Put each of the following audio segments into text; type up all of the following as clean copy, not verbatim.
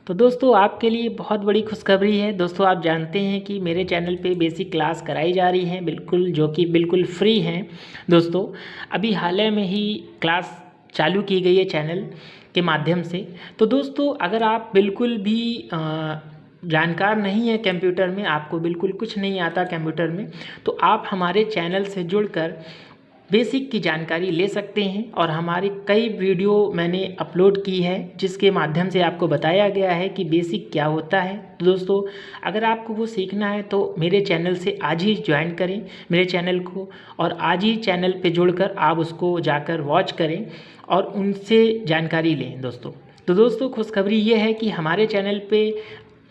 तो दोस्तों आपके लिए बहुत बड़ी खुशखबरी है। दोस्तों आप जानते हैं कि मेरे चैनल पे बेसिक क्लास कराई जा रही हैं, बिल्कुल जो कि बिल्कुल फ्री हैं। दोस्तों अभी हाल ही में ही क्लास चालू की गई है चैनल के माध्यम से। तो दोस्तों अगर आप बिल्कुल भी जानकार नहीं है कंप्यूटर में, आपको बिल्कुल कुछ नहीं आता कंप्यूटर में, तो आप हमारे चैनल से जुड़कर बेसिक की जानकारी ले सकते हैं। और हमारी कई वीडियो मैंने अपलोड की है जिसके माध्यम से आपको बताया गया है कि बेसिक क्या होता है। तो दोस्तों अगर आपको वो सीखना है तो मेरे चैनल से आज ही ज्वाइन करें मेरे चैनल को, और आज ही चैनल पे जुड़कर आप उसको जाकर वॉच करें और उनसे जानकारी लें। दोस्तों खुशखबरी ये है कि हमारे चैनल पे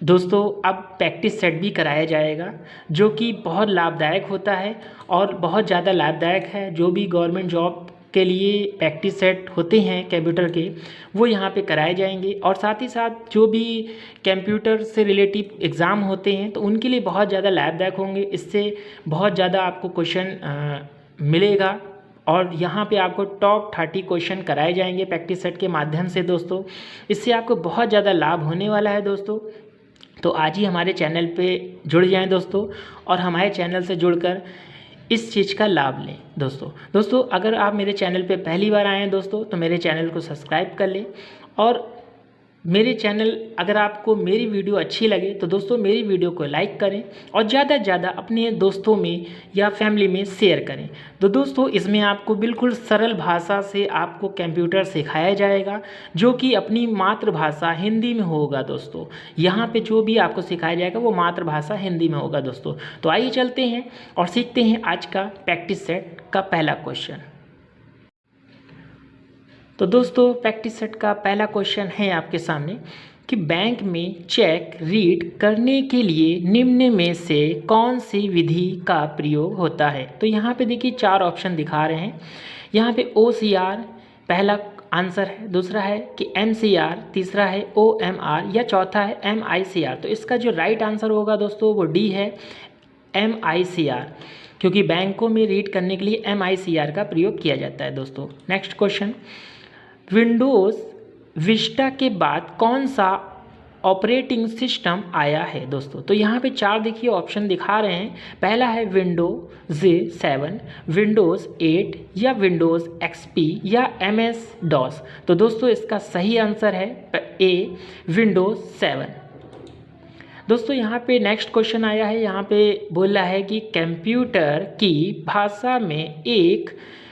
दोस्तों अब प्रैक्टिस सेट भी कराया जाएगा, जो कि बहुत लाभदायक होता है और बहुत ज़्यादा लाभदायक है। जो भी गवर्नमेंट जॉब के लिए प्रैक्टिस सेट होते हैं कंप्यूटर के, वो यहाँ पे कराए जाएंगे। और साथ ही साथ जो भी कंप्यूटर से रिलेटिव एग्ज़ाम होते हैं तो उनके लिए बहुत ज़्यादा लाभदायक होंगे। इससे बहुत ज़्यादा आपको क्वेश्चन मिलेगा और यहाँ पे आपको टॉप 30 क्वेश्चन कराए जाएंगे प्रैक्टिस सेट के माध्यम से। दोस्तों इससे आपको बहुत ज़्यादा लाभ होने वाला है। दोस्तों तो आज ही हमारे चैनल पे जुड़ जाएं दोस्तों, और हमारे चैनल से जुड़कर इस चीज़ का लाभ लें। दोस्तों अगर आप मेरे चैनल पे पहली बार आए हैं दोस्तों, तो मेरे चैनल को सब्सक्राइब कर लें। और मेरे चैनल अगर आपको मेरी वीडियो अच्छी लगे तो दोस्तों मेरी वीडियो को लाइक करें और ज़्यादा से ज़्यादा अपने दोस्तों में या फैमिली में शेयर करें। तो दोस्तों इसमें आपको बिल्कुल सरल भाषा से आपको कंप्यूटर सिखाया जाएगा, जो कि अपनी मातृभाषा हिंदी में होगा। दोस्तों यहाँ पे जो भी आपको सिखाया जाएगा वो मातृभाषा हिंदी में होगा। दोस्तों तो आइए चलते हैं और सीखते हैं आज का प्रैक्टिस सेट का पहला क्वेश्चन। तो दोस्तों प्रैक्टिस सेट का पहला क्वेश्चन है आपके सामने कि बैंक में चेक रीड करने के लिए निम्न में से कौन सी विधि का प्रयोग होता है। तो यहाँ पे देखिए 4 ऑप्शन दिखा रहे हैं। यहाँ पे OCR पहला आंसर है, दूसरा है कि MCR, तीसरा है OMR या चौथा है MICR। तो इसका जो राइट आंसर होगा दोस्तों वो डी है, MICR, क्योंकि बैंकों में रीड करने के लिए MICR का प्रयोग किया जाता है। दोस्तों नेक्स्ट क्वेश्चन, विंडोज़ विस्टा के बाद कौन सा ऑपरेटिंग सिस्टम आया है। दोस्तों तो यहाँ पे 4 देखिए ऑप्शन दिखा रहे हैं। पहला है विंडोज़ 7, विंडोज़ 8 या विंडोज़ XP या MS DOS। तो दोस्तों इसका सही आंसर है ए, विंडोज़ 7। दोस्तों यहाँ पे नेक्स्ट क्वेश्चन आया है। यहाँ पे बोल रहा है कि कंप्यूटर की भाषा में 1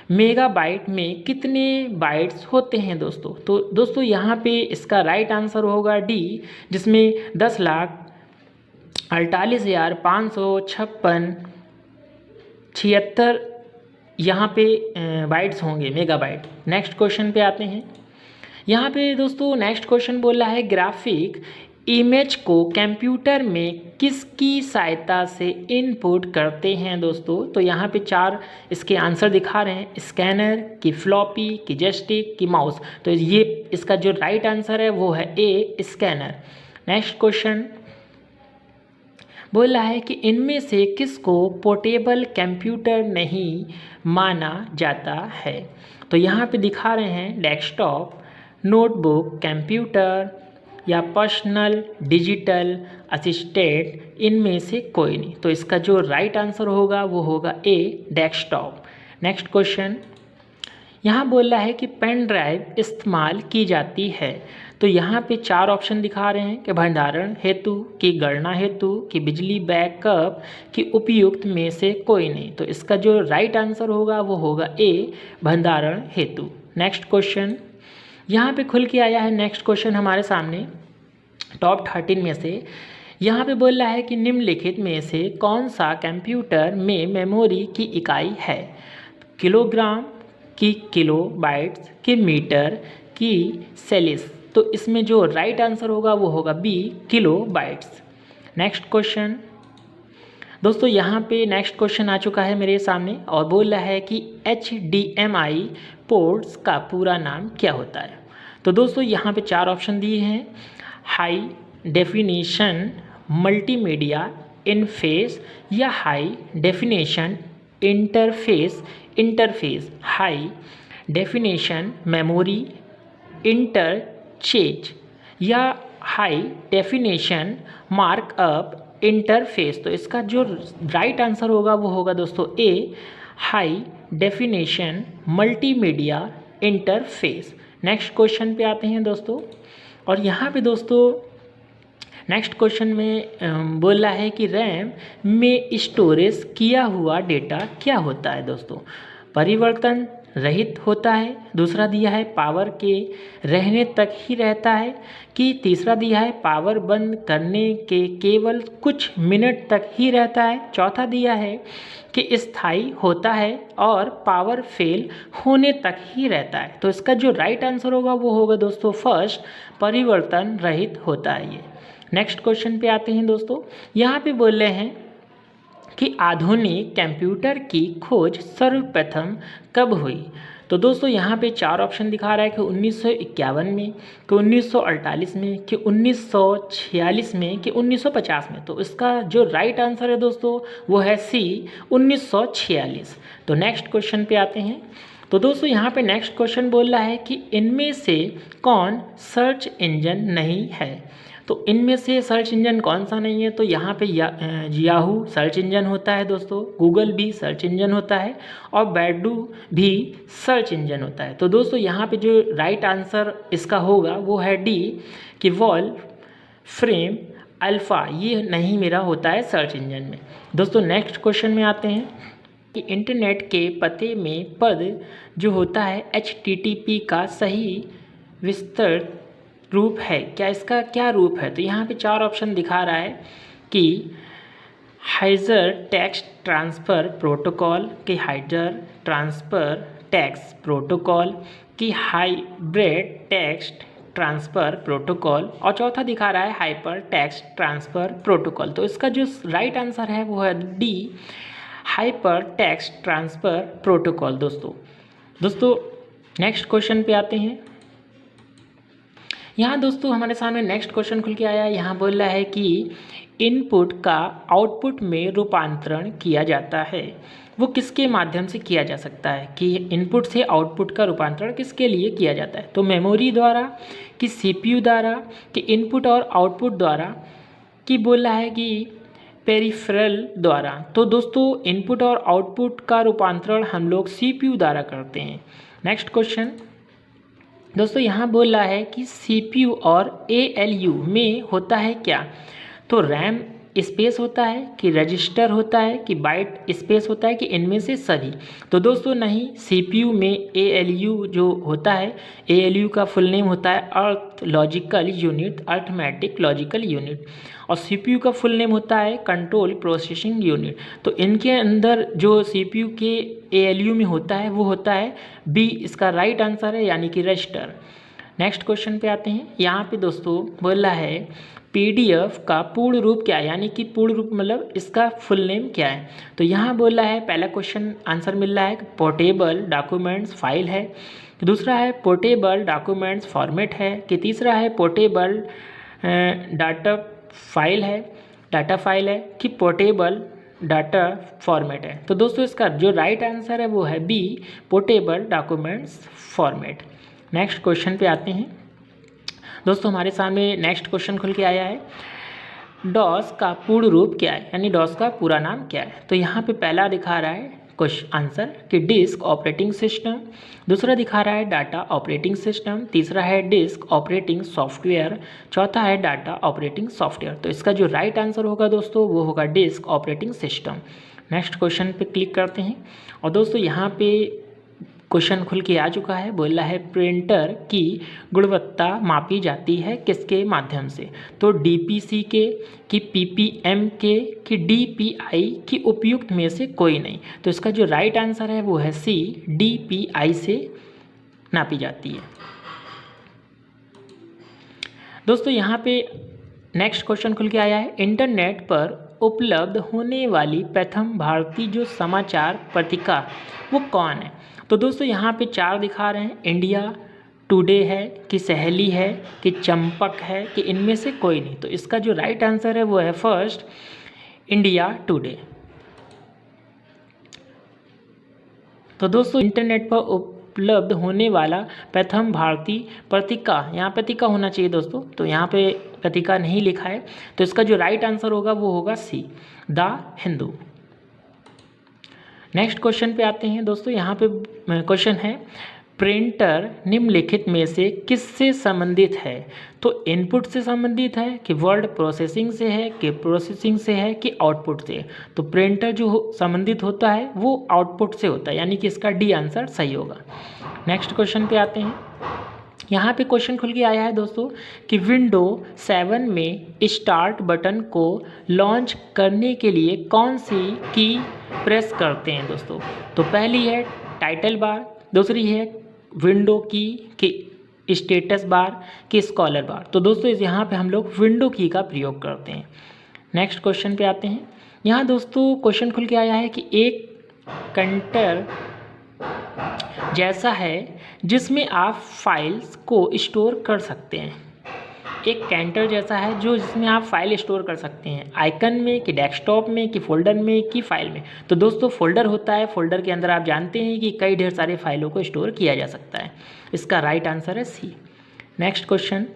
मेगाबाइट में कितने बाइट्स होते हैं। तो दोस्तों यहाँ पे इसका राइट आंसर होगा डी, जिसमें 10,48,556 यहाँ पे बाइट्स होंगे, मेगाबाइट। नेक्स्ट क्वेश्चन पे आते हैं। यहाँ पे दोस्तों नेक्स्ट क्वेश्चन बोल रहा है ग्राफिक इमेज को कंप्यूटर में किसकी सहायता से इनपुट करते हैं। दोस्तों तो यहाँ पे 4 इसके आंसर दिखा रहे हैं, स्कैनर की, फ्लॉपी की, जॉयस्टिक की, माउस। तो ये इसका जो राइट आंसर है वो है ए, स्कैनर। नेक्स्ट क्वेश्चन बोल रहा है कि इनमें से किसको पोर्टेबल कंप्यूटर नहीं माना जाता है। तो यहाँ पे दिखा रहे हैं डेस्कटॉप, नोटबुक, कंप्यूटर या पर्सनल डिजिटल असिस्टेंट, इनमें से कोई नहीं। तो इसका जो राइट आंसर होगा वो होगा ए, डेस्कटॉप। नेक्स्ट क्वेश्चन यहाँ बोल रहा है कि पेन ड्राइव इस्तेमाल की जाती है। तो यहाँ पे 4 ऑप्शन दिखा रहे हैं कि भंडारण हेतु, की गणना हेतु, की बिजली बैकअप, की उपयुक्त में से कोई नहीं। तो इसका जो राइट आंसर होगा वो होगा ए, भंडारण हेतु। नेक्स्ट क्वेश्चन यहाँ पे खुल के आया है। नेक्स्ट क्वेश्चन हमारे सामने टॉप 13 में से यहाँ पे बोल रहा है कि निम्नलिखित में से कौन सा कंप्यूटर में मेमोरी की इकाई है। किलोग्राम, की किलोबाइट्स, की मीटर, की सेलिस। तो इसमें जो राइट आंसर होगा वो होगा बी, किलोबाइट्स। नेक्स्ट क्वेश्चन दोस्तों यहाँ पे नेक्स्ट क्वेश्चन आ चुका है मेरे सामने और बोल रहा है कि HDMI पोर्ट्स का पूरा नाम क्या होता है। तो दोस्तों यहाँ पे 4 ऑप्शन दिए हैं, हाई डेफिनेशन मल्टीमीडिया इंटरफेस या high definition interface, high definition memory interchange या हाई डेफिनेशन मार्कअप इंटरफेस। तो इसका जो राइट आंसर होगा वो होगा दोस्तों A, high definition multimedia interface. Next question पे आते हैं दोस्तों, और यहाँ पे दोस्तों नेक्स्ट क्वेश्चन में बोला है कि रैम में स्टोरेज किया हुआ डेटा क्या होता है दोस्तों। परिवर्तन रहित होता है, दूसरा दिया है पावर के रहने तक ही रहता है, कि तीसरा दिया है पावर बंद करने के केवल कुछ मिनट तक ही रहता है, चौथा दिया है कि स्थायी होता है और पावर फेल होने तक ही रहता है। तो इसका जो राइट आंसर होगा वो होगा दोस्तों फर्स्ट, परिवर्तन रहित होता है ये। नेक्स्ट क्वेश्चन पे आते हैं दोस्तों, यहाँ पे बोल रहे हैं कि आधुनिक कंप्यूटर की खोज सर्वप्रथम कब हुई। तो दोस्तों यहाँ पे चार ऑप्शन दिखा रहा है कि 1951 में, कि 1948 में, कि 1946 में, कि 1950 में। तो इसका जो राइट आंसर है दोस्तों वो है सी, 1946। तो नेक्स्ट क्वेश्चन पे आते हैं। तो दोस्तों यहाँ पे नेक्स्ट क्वेश्चन बोल रहा है कि इनमें से कौन सर्च इंजन नहीं है। तो इनमें से सर्च इंजन कौन सा नहीं है, तो यहाँ पे याहू सर्च इंजन होता है दोस्तों, गूगल भी सर्च इंजन होता है, और बैडू भी सर्च इंजन होता है। तो दोस्तों यहाँ पे जो राइट आंसर इसका होगा वो है डी, कि वॉल्व फ्रेम अल्फ़ा ये नहीं मेरा होता है सर्च इंजन में। दोस्तों नेक्स्ट क्वेश्चन में आते हैं कि इंटरनेट के पते में पद जो होता है HTTP का सही विस्तृत रूप है क्या, इसका क्या रूप है। तो यहाँ पे चार ऑप्शन दिखा रहा है कि हाइपर टेक्स्ट ट्रांसफ़र प्रोटोकॉल, कि हाइपर ट्रांसफ़र टेक्स्ट प्रोटोकॉल, कि हाइब्रिड टेक्स्ट ट्रांसफ़र प्रोटोकॉल, और चौथा दिखा रहा है हाइपर टेक्स्ट ट्रांसफ़र प्रोटोकॉल। तो इसका जो राइट आंसर है वो है D, hyper text transfer protocol. दोस्तों नेक्स्ट क्वेश्चन पे आते हैं। यहाँ दोस्तों हमारे सामने नेक्स्ट क्वेश्चन खुल के आया है। यहाँ बोल रहा है कि इनपुट का आउटपुट में रूपांतरण किया जाता है, वो किसके माध्यम से किया जा सकता है, कि इनपुट से आउटपुट का रूपांतरण किसके लिए किया जाता है। तो मेमोरी द्वारा, कि CPU द्वारा, कि इनपुट और आउटपुट द्वारा, कि बोला है कि पेरिफेरल द्वारा। तो दोस्तों इनपुट और आउटपुट का रूपांतरण हम लोग CPU द्वारा करते हैं। नेक्स्ट क्वेश्चन दोस्तों यहाँ बोल रहा है कि CPU और ALU में होता है क्या। तो रैम स्पेस होता है, कि रजिस्टर होता है, कि बाइट स्पेस होता है, कि इनमें से सभी। तो दोस्तों नहीं, CPU में ALU जो होता है, ALU का फुल नेम होता है arith logical unit, arithmetic logical unit, और CPU का फुल नेम होता है कंट्रोल प्रोसेसिंग यूनिट। तो इनके अंदर जो CPU के ALU में होता है वो होता है बी, इसका राइट आंसर है, यानी कि रजिस्टर। नेक्स्ट क्वेश्चन पे आते हैं। यहाँ पे दोस्तों बोला है PDF का पूर्ण रूप क्या है, यानी कि पूर्ण रूप मतलब इसका फुल नेम क्या है। तो यहाँ बोला है, पहला क्वेश्चन आंसर मिल रहा है पोर्टेबल डॉक्यूमेंट्स फाइल है, दूसरा है पोर्टेबल डॉक्यूमेंट्स फॉर्मेट है, कि तीसरा है पोर्टेबल डाटा फाइल है, कि पोर्टेबल डाटा फॉर्मेट है। तो दोस्तों इसका जो राइट आंसर है वो है B, portable documents format. Next question पे आते हैं दोस्तों। हमारे सामने नेक्स्ट क्वेश्चन खुल के आया है, डॉस का पूर्ण रूप क्या है, यानी डॉस का पूरा नाम क्या है। तो यहाँ पे पहला दिखा रहा है क्वेश्चन आंसर कि डिस्क ऑपरेटिंग सिस्टम, दूसरा दिखा रहा है डाटा ऑपरेटिंग सिस्टम, तीसरा है डिस्क ऑपरेटिंग सॉफ्टवेयर, चौथा है डाटा ऑपरेटिंग सॉफ्टवेयर। तो इसका जो राइट आंसर होगा दोस्तों वो होगा disk operating system. Next question पे क्लिक करते हैं, और दोस्तों यहाँ पे क्वेश्चन खुल के आ चुका है। बोला है प्रिंटर की गुणवत्ता मापी जाती है किसके माध्यम से। तो DPC के, कि PPM के, कि DPI की उपयुक्त में से कोई नहीं। तो इसका जो राइट आंसर है वो है सी, DPI से नापी जाती है। दोस्तों यहाँ पे नेक्स्ट क्वेश्चन खुल के आया है, इंटरनेट पर उपलब्ध होने वाली प्रथम भारतीय जो समाचार पत्रिका वो कौन है। तो दोस्तों यहाँ पे चार दिखा रहे हैं, इंडिया टुडे है, कि सहेली है, कि चंपक है, कि इनमें से कोई नहीं। तो इसका जो राइट आंसर है वो है फर्स्ट, इंडिया टुडे। तो दोस्तों इंटरनेट पर उपलब्ध होने वाला प्रथम भारतीय पत्रिका, यहाँ पत्रिका होना चाहिए दोस्तों, तो यहाँ पे पत्रिका नहीं लिखा है, तो इसका जो राइट आंसर होगा वो होगा सी, द हिंदू। नेक्स्ट क्वेश्चन पे आते हैं दोस्तों। यहाँ पे क्वेश्चन है, प्रिंटर निम्नलिखित में से किससे संबंधित है? तो इनपुट से संबंधित है कि वर्ड प्रोसेसिंग से है कि प्रोसेसिंग से है कि आउटपुट से? तो प्रिंटर जो संबंधित होता है वो आउटपुट से होता है, यानी कि इसका डी आंसर सही होगा। नेक्स्ट क्वेश्चन पे आते हैं। यहाँ पे क्वेश्चन खुल के आया है दोस्तों कि विंडो 7 में स्टार्ट बटन को लॉन्च करने के लिए कौन सी की प्रेस करते हैं दोस्तों? तो पहली है टाइटल बार, दूसरी है विंडो की कि स्टेटस बार कि स्कॉलर बार। तो दोस्तों यहाँ पे हम लोग विंडो की का प्रयोग करते हैं। नेक्स्ट क्वेश्चन पे आते हैं। यहाँ दोस्तों क्वेश्चन खुल के आया है कि एक कंटेनर जैसा है जिसमें आप फाइल्स को स्टोर कर सकते हैं। एक कैंटर जैसा है जो जिसमें आप फाइल स्टोर कर सकते हैं, आइकन में कि डेस्कटॉप में कि फोल्डर में कि फाइल में? तो दोस्तों फोल्डर होता है, फोल्डर के अंदर आप जानते हैं कि कई ढेर सारे फाइलों को स्टोर किया जा सकता है। इसका राइट आंसर है सी। Next question.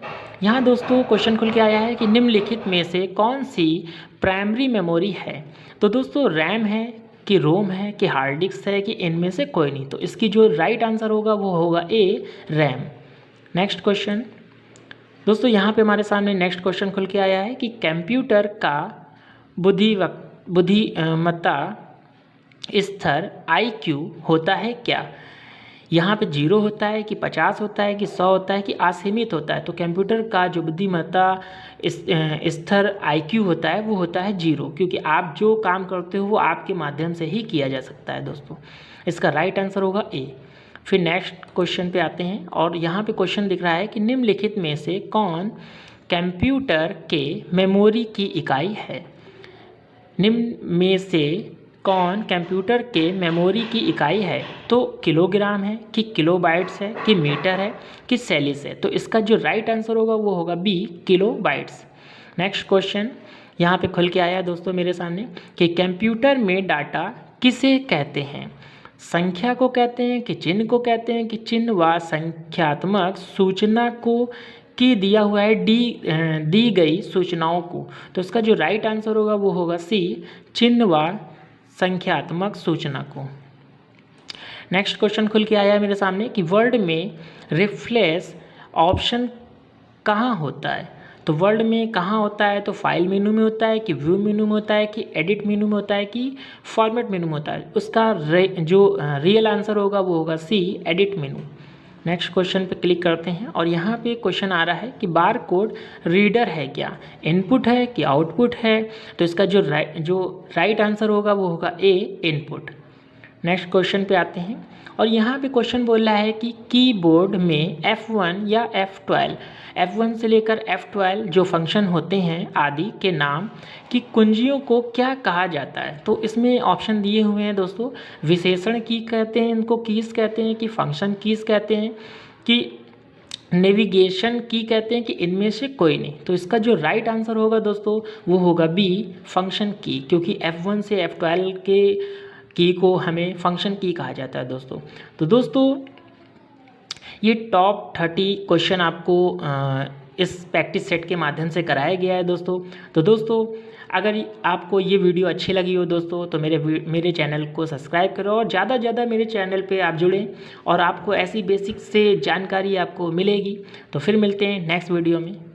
यहाँ दोस्तों क्वेश्चन खुल के आया है कि निम्नलिखित में से कौन सी प्राइमरी मेमोरी है? तो दोस्तों रैम है कि रोम है कि हार्ड डिस्क है कि इनमें से कोई नहीं? तो इसकी जो राइट आंसर होगा वो होगा ए, रैम। नेक्स्ट क्वेश्चन दोस्तों, यहाँ पे हमारे सामने नेक्स्ट क्वेश्चन खुल के आया है कि कंप्यूटर का बुद्धिमत्ता स्तर IQ होता है क्या? यहाँ पे 0 होता है कि 50 होता है कि 100 होता है कि असीमित होता है? तो कंप्यूटर का जो बुद्धिमत्ता स्तर IQ होता है वो होता है 0, क्योंकि आप जो काम करते हो वो आपके माध्यम से ही किया जा सकता है दोस्तों। इसका राइट आंसर होगा ए। फिर नेक्स्ट क्वेश्चन पे आते हैं और यहाँ पे क्वेश्चन दिख रहा है कि निम्नलिखित में से कौन कंप्यूटर के मेमोरी की इकाई है? निम्न में से कौन कंप्यूटर के मेमोरी की इकाई है? तो किलोग्राम है कि किलोबाइट्स है कि मीटर है कि सेलिस है? तो इसका जो राइट आंसर होगा वो होगा बी, किलोबाइट्स। नेक्स्ट क्वेश्चन यहाँ पे खुल के आया है दोस्तों मेरे सामने कि कंप्यूटर में डाटा किसे कहते हैं? संख्या को कहते हैं कि चिन्ह को कहते हैं कि चिन्ह व संख्यात्मक सूचना को कि दिया हुआ है दी गई सूचनाओं को? तो इसका जो राइट आंसर होगा वो होगा सी, चिन्ह व संख्यात्मक सूचना को। नेक्स्ट क्वेश्चन खुल के आया है मेरे सामने कि वर्ड में रिफ्रेश ऑप्शन कहाँ होता है? तो वर्ड में कहाँ होता है? तो फाइल मेनू में होता है कि व्यू मेनू में होता है कि एडिट मेनू में होता है कि फॉर्मेट मेनू में होता है? उसका जो रियल आंसर होगा वो होगा सी, एडिट मेनू। नेक्स्ट क्वेश्चन पे क्लिक करते हैं और यहाँ पे क्वेश्चन आ रहा है कि बार कोड रीडर है क्या? इनपुट है कि आउटपुट है? तो इसका जो राइट आंसर होगा वो होगा ए, इनपुट। नेक्स्ट क्वेश्चन पे आते हैं और यहाँ पे क्वेश्चन बोल रहा है कि कीबोर्ड में F1 या F12, F1 से लेकर F12 जो फंक्शन होते हैं आदि के नाम की कुंजियों को क्या कहा जाता है? तो इसमें ऑप्शन दिए हुए हैं दोस्तों, विशेषण की कहते हैं इनको, कीज कहते हैं कि फंक्शन कीज कहते हैं कि नेविगेशन की कहते हैं कि इनमें से कोई नहीं? तो इसका जो राइट आंसर होगा दोस्तों वो होगा बी, फंक्शन की, क्योंकि F1 से F12 के की को हमें फंक्शन की कहा जाता है दोस्तों। तो दोस्तों ये टॉप 30 क्वेश्चन आपको इस प्रैक्टिस सेट के माध्यम से कराया गया है दोस्तों। तो दोस्तों अगर आपको ये वीडियो अच्छी लगी हो दोस्तों तो मेरे चैनल को सब्सक्राइब करो और ज़्यादा से ज़्यादा मेरे चैनल पे आप जुड़ें और आपको ऐसी बेसिक से जानकारी आपको मिलेगी। तो फिर मिलते हैं नेक्स्ट वीडियो में।